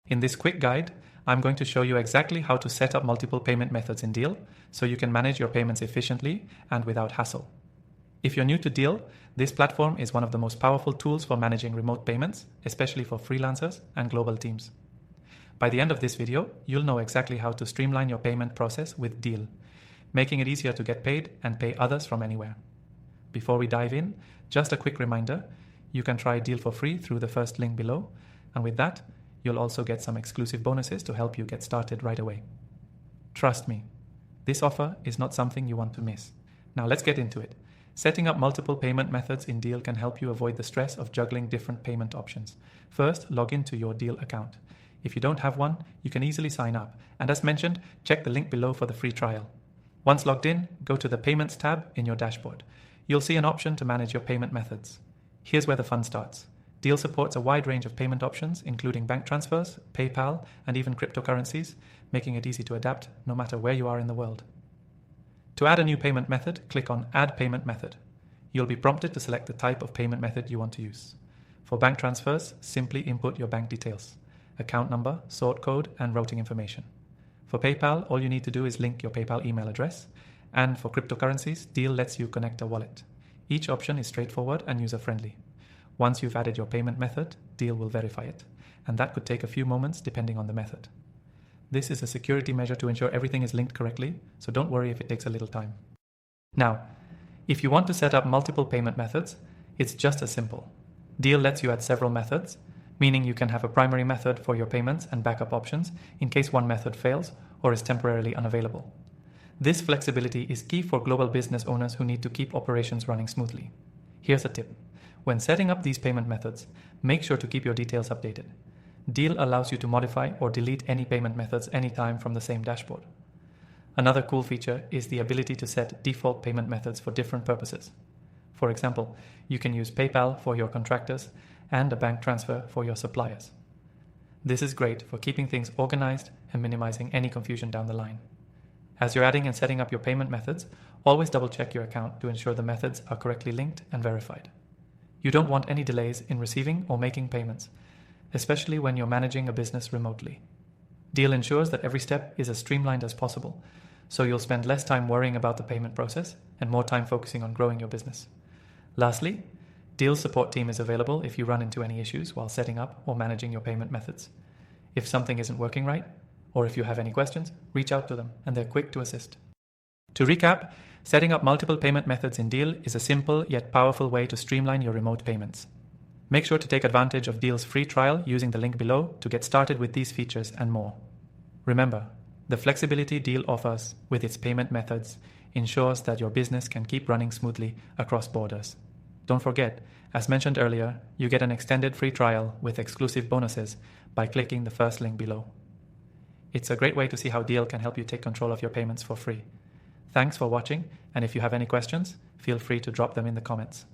In this quick guide, I'm going to show you exactly how to set up multiple payment methods in Deel so you can manage your payments efficiently and without hassle. If you're new to Deel, this platform is one of the most powerful tools for managing remote payments, especially for freelancers and global teams. By the end of this video, you'll know exactly how to streamline your payment process with Deel, making it easier to get paid and pay others from anywhere. Before we dive in, just a quick reminder, you can try Deel for free through the first link below, and with that, you'll also get some exclusive bonuses to help you get started right away. Trust me, this offer is not something you want to miss. Now let's get into it. Setting up multiple payment methods in Deel can help you avoid the stress of juggling different payment options. First, log into your Deel account. If you don't have one, you can easily sign up, and as mentioned, check the link below for the free trial. Once logged in, go to the Payments tab in your dashboard. You'll see an option to manage your payment methods. Here's where the fun starts. Deel supports a wide range of payment options, including bank transfers, PayPal, and even cryptocurrencies, making it easy to adapt no matter where you are in the world. To add a new payment method, click on Add Payment Method. You'll be prompted to select the type of payment method you want to use. For bank transfers, simply input your bank details, account number, sort code, and routing information. For PayPal, all you need to do is link your PayPal email address. And for cryptocurrencies, Deel lets you connect a wallet. Each option is straightforward and user-friendly. Once you've added your payment method, Deel will verify it, and that could take a few moments depending on the method. This is a security measure to ensure everything is linked correctly, so don't worry if it takes a little time. Now, if you want to set up multiple payment methods, it's just as simple. Deel lets you add several methods, meaning you can have a primary method for your payments and backup options in case one method fails or is temporarily unavailable. This flexibility is key for global business owners who need to keep operations running smoothly. Here's a tip. When setting up these payment methods, make sure to keep your details updated. Deel allows you to modify or delete any payment methods anytime from the same dashboard. Another cool feature is the ability to set default payment methods for different purposes. For example, you can use PayPal for your contractors and a bank transfer for your suppliers. This is great for keeping things organized and minimizing any confusion down the line. As you're adding and setting up your payment methods, always double-check your account to ensure the methods are correctly linked and verified. You don't want any delays in receiving or making payments, especially when you're managing a business remotely. Deel ensures that every step is as streamlined as possible, so you'll spend less time worrying about the payment process and more time focusing on growing your business. Lastly, Deel's support team is available if you run into any issues while setting up or managing your payment methods. If something isn't working right, or if you have any questions, reach out to them and they're quick to assist. To recap, setting up multiple payment methods in Deel is a simple yet powerful way to streamline your remote payments. Make sure to take advantage of Deel's free trial using the link below to get started with these features and more. Remember, the flexibility Deel offers with its payment methods ensures that your business can keep running smoothly across borders. Don't forget, as mentioned earlier, you get an extended free trial with exclusive bonuses by clicking the first link below. It's a great way to see how Deel can help you take control of your payments for free. Thanks for watching, and if you have any questions, feel free to drop them in the comments.